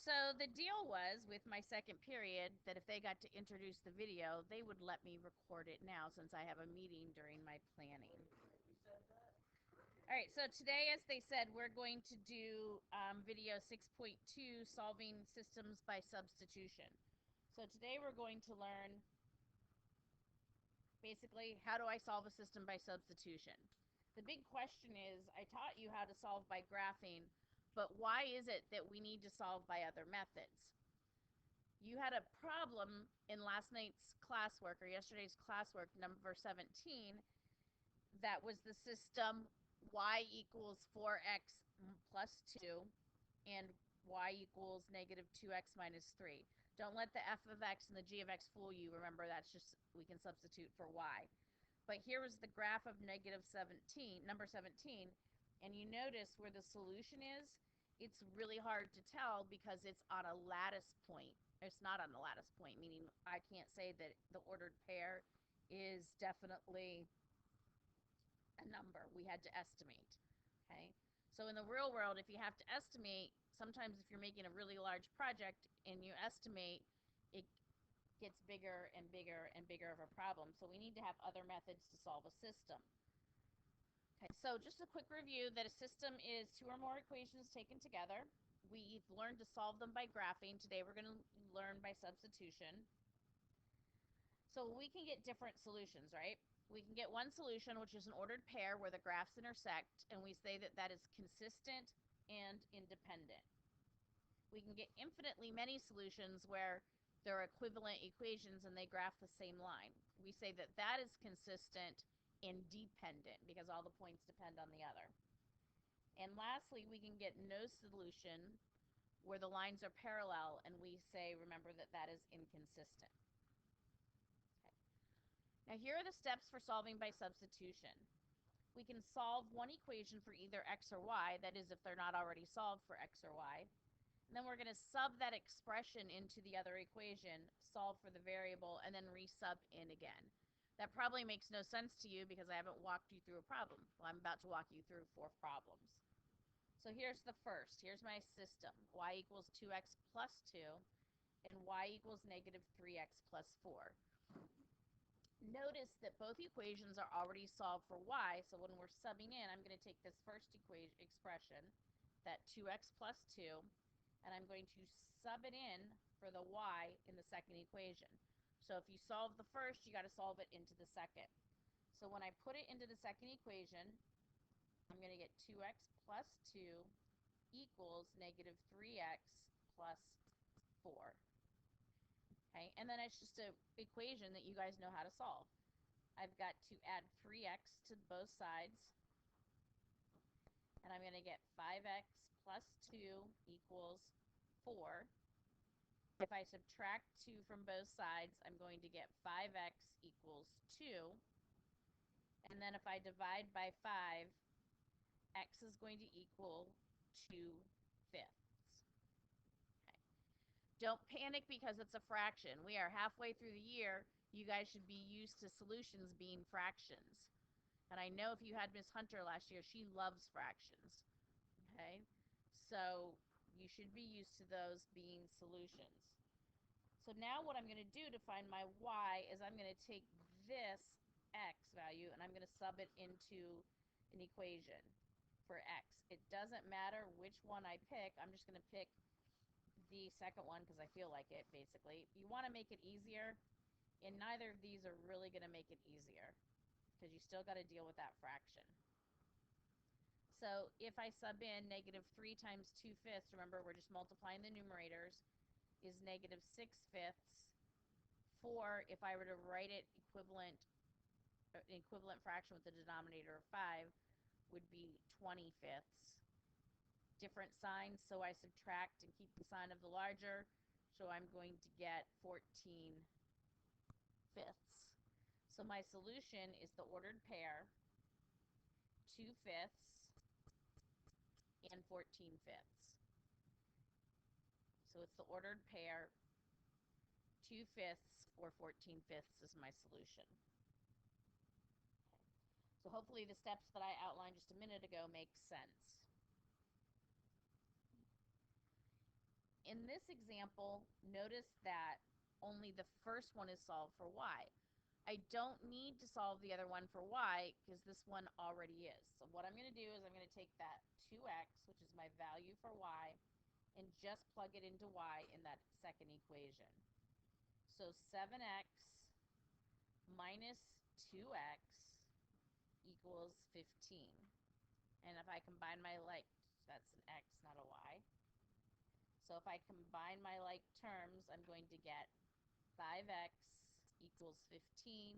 So the deal was with my second period that if they got to introduce the video, they would let me record it now since I have a meeting during my planning. All right, so today, as they said, we're going to do video 6.2, solving systems by substitution. So today we're going to learn basically how do I solve a system by substitution. The big question is, I taught you how to solve by graphing, but why is it that we need to solve by other methods? You had a problem in last night's classwork or yesterday's classwork, number 17, that was the system y equals 4x plus 2 and y equals negative 2x minus 3. Don't let the f of x and the g of x fool you. Remember, that's just, we can substitute for y. But here was the graph of negative 17, number 17, and you notice where the solution is, it's really hard to tell because it's on a lattice point. It's not on the lattice point, meaning I can't say that the ordered pair is definitely a number. We had to estimate, okay? So in the real world, if you have to estimate, sometimes if you're making a really large project and you estimate, it gets bigger and bigger and bigger of a problem. So we need to have other methods to solve a system. Okay, so just a quick review that a system is two or more equations taken together. We've learned to solve them by graphing. Today we're going to learn by substitution. So we can get different solutions, right? We can get one solution, which is an ordered pair where the graphs intersect, and we say that that is consistent and independent. We can get infinitely many solutions where there are equivalent equations and they graph the same line. We say that that is consistent and dependent because all the points depend on the other. And lastly, we can get no solution where the lines are parallel, and we say, remember, that that is inconsistent. Okay. Now here are the steps for solving by substitution. We can solve one equation for either x or y, that is if they're not already solved for x or y. And then we're going to sub that expression into the other equation, solve for the variable, and then resub in again. That probably makes no sense to you because I haven't walked you through a problem. Well, I'm about to walk you through 4 problems. So here's the first. Here's my system. Y equals 2x plus 2, and y equals negative 3x plus 4. Notice that both equations are already solved for y, so when we're subbing in, I'm going to take this first expression, that 2x plus 2, and I'm going to sub it in for the y in the second equation. So if you solve the first, you got to solve it into the second. So when I put it into the second equation, I'm going to get 2x plus 2 equals negative 3x plus 4. Okay, and then it's just an equation that you guys know how to solve. I've got to add 3x to both sides, and I'm going to get 5x plus 2 equals 4. If I subtract 2 from both sides, I'm going to get 5x equals 2. And then if I divide by 5, x is going to equal 2/5. Okay. Don't panic because it's a fraction. We are halfway through the year. You guys should be used to solutions being fractions. And I know if you had Miss Hunter last year, she loves fractions. Okay? So you should be used to those being solutions. So now what I'm going to do to find my y is I'm going to take this x value and I'm going to sub it into an equation for x. It doesn't matter which one I pick. I'm just going to pick the second one because I feel like it, basically. You want to make it easier, and neither of these are really going to make it easier because you still got to deal with that fraction. So if I sub in negative 3 times 2/5, remember we're just multiplying the numerators, is negative 6/5. 4, if I were to write it an equivalent fraction with the denominator of 5, would be 20/5. Different signs, so I subtract and keep the sign of the larger, so I'm going to get 14/5. So my solution is the ordered pair 2/5 and 14/5. So it's the ordered pair 2/5 or 14/5 is my solution. Okay. So hopefully the steps that I outlined just a minute ago make sense. in this example, notice that only the first one is solved for y. I don't need to solve the other one for y because this one already is. So what I'm going to do is I'm going to take that 2x, which is my value for y, and just plug it into y in that second equation. So 7x minus 2x equals 15. And if I combine my like, that's an x, not a y. So if I combine my like terms, I'm going to get 5x equals 15.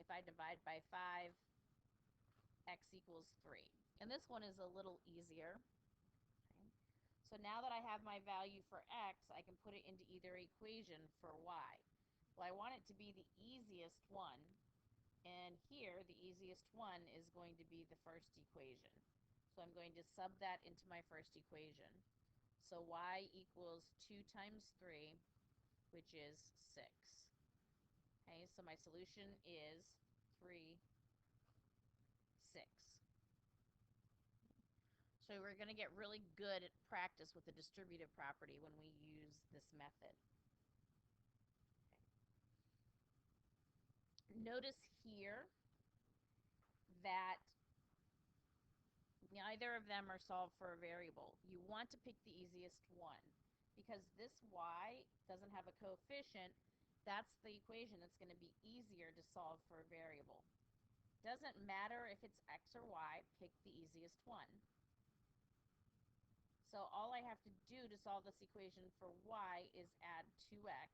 If I divide by 5, x equals 3. And this one is a little easier. Okay. So now that I have my value for x, I can put it into either equation for y. Well, I want it to be the easiest one. And here, the easiest one is going to be the first equation. So I'm going to sub that into my first equation. So y equals 2 times 3, which is 6. Okay, so my solution is 3, 6. So we're going to get really good at practice with the distributive property when we use this method. Okay. Notice here that neither of them are solved for a variable. You want to pick the easiest one because this y doesn't have a coefficient. That's the equation that's going to be easier to solve for a variable. Doesn't matter if it's x or y, pick the easiest one. So all I have to do to solve this equation for y is add 2x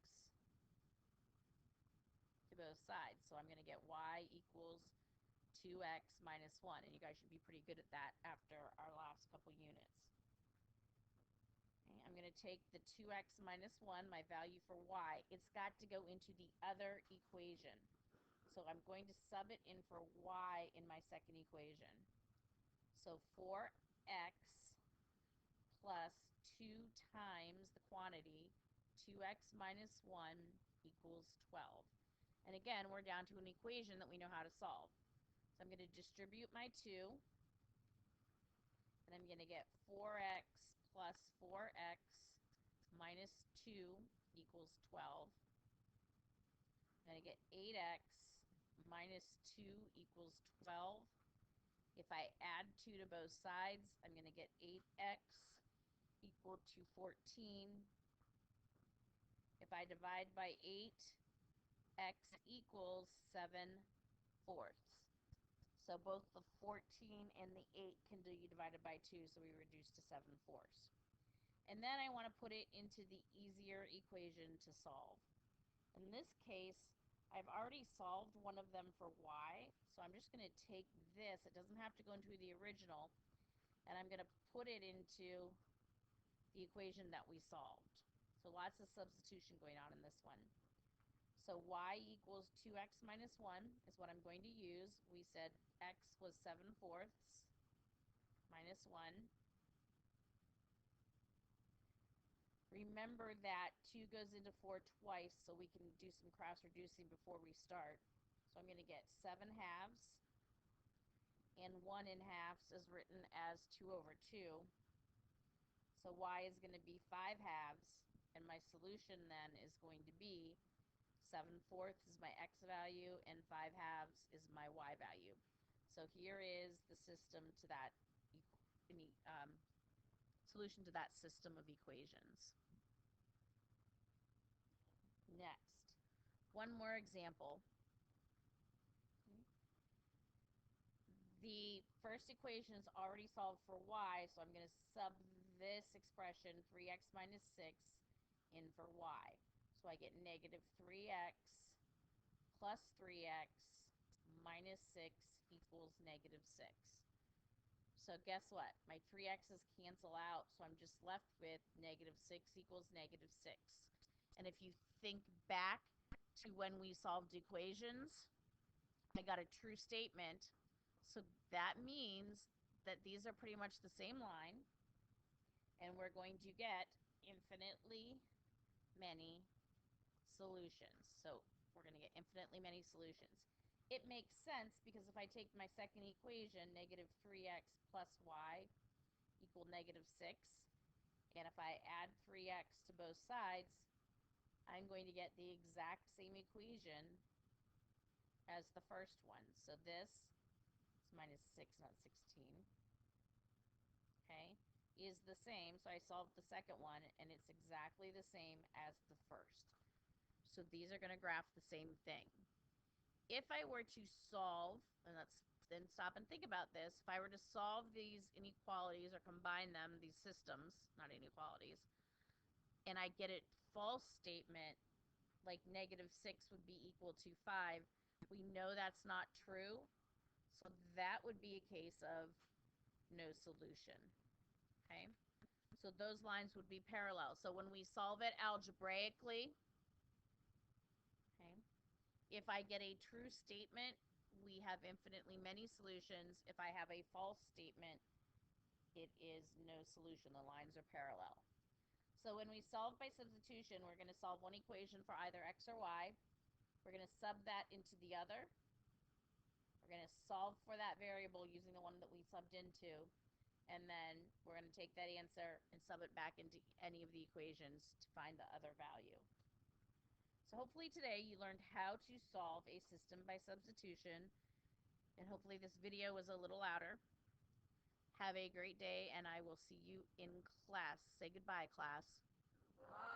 to both sides. So I'm going to get y equals 2x minus 1. And you guys should be pretty good at that after our last couple units. Okay, I'm going to take the 2x minus 1, my value for y. It's got to go into the other equation. So I'm going to sub it in for y in my second equation. So 4x plus 2 times the quantity, 2x minus 1 equals 12. And again, we're down to an equation that we know how to solve. So I'm going to distribute my 2, and I'm going to get 4x plus 4x minus 2 equals 12. I'm going to get 8x minus 2 equals 12. If I add 2 to both sides, I'm going to get 8x equal to 14. If I divide by 8, x equals 7/4. So both the 14 and the 8 can be divided by 2, so we reduce to 7/4. And then I want to put it into the easier equation to solve. In this case, I've already solved one of them for y, so I'm just going to take this. It doesn't have to go into the original, and I'm going to put it into the equation that we solved. So lots of substitution going on in this one. So y equals 2x minus 1 is what I'm going to use. We said x was 7/4 minus 1. Remember that 2 goes into 4 twice, so we can do some cross reducing before we start. So I'm going to get 7/2, and 1/2 is written as 2/2. So y is going to be 5/2, and my solution then is going to be 7/4 is my x value, and 5/2 is my y value. So here is the system to that solution to that system of equations. Next, one more example. The first equation is already solved for y, so I'm going to sub this expression, 3x minus 6, in for y. So I get negative 3x plus 3x minus 6 equals negative 6. So guess what? My 3x's cancel out, so I'm just left with negative 6 equals negative 6. And if you think back to when we solved equations, I got a true statement. So that means that these are pretty much the same line, and we're going to get infinitely many solutions. So we're going to get infinitely many solutions. It makes sense because if I take my second equation, negative 3x plus y equal negative 6, And if I add 3x to both sides, I'm going to get the exact same equation as the first one. So this is minus 6, not 16. Okay, is the same. So I solved the second one, and it's exactly the same as the first. So these are going to graph the same thing. If I were to solve, and let's then stop and think about this, if I were to solve these inequalities or combine them, these systems, not inequalities, and I get a false statement, like negative 6 would be equal to 5, we know that's not true. So that would be a case of no solution. Okay? So those lines would be parallel. So when we solve it algebraically, okay, if I get a true statement, we have infinitely many solutions. If I have a false statement, it is no solution. The lines are parallel. So when we solve by substitution, we're going to solve one equation for either x or y. We're going to sub that into the other. We're going to solve for that variable using the one that we subbed into. And then we're going to take that answer and sub it back into any of the equations to find the other value. So hopefully today you learned how to solve a system by substitution, and hopefully this video was a little louder. Have a great day, and I will see you in class. Say goodbye, class. Bye.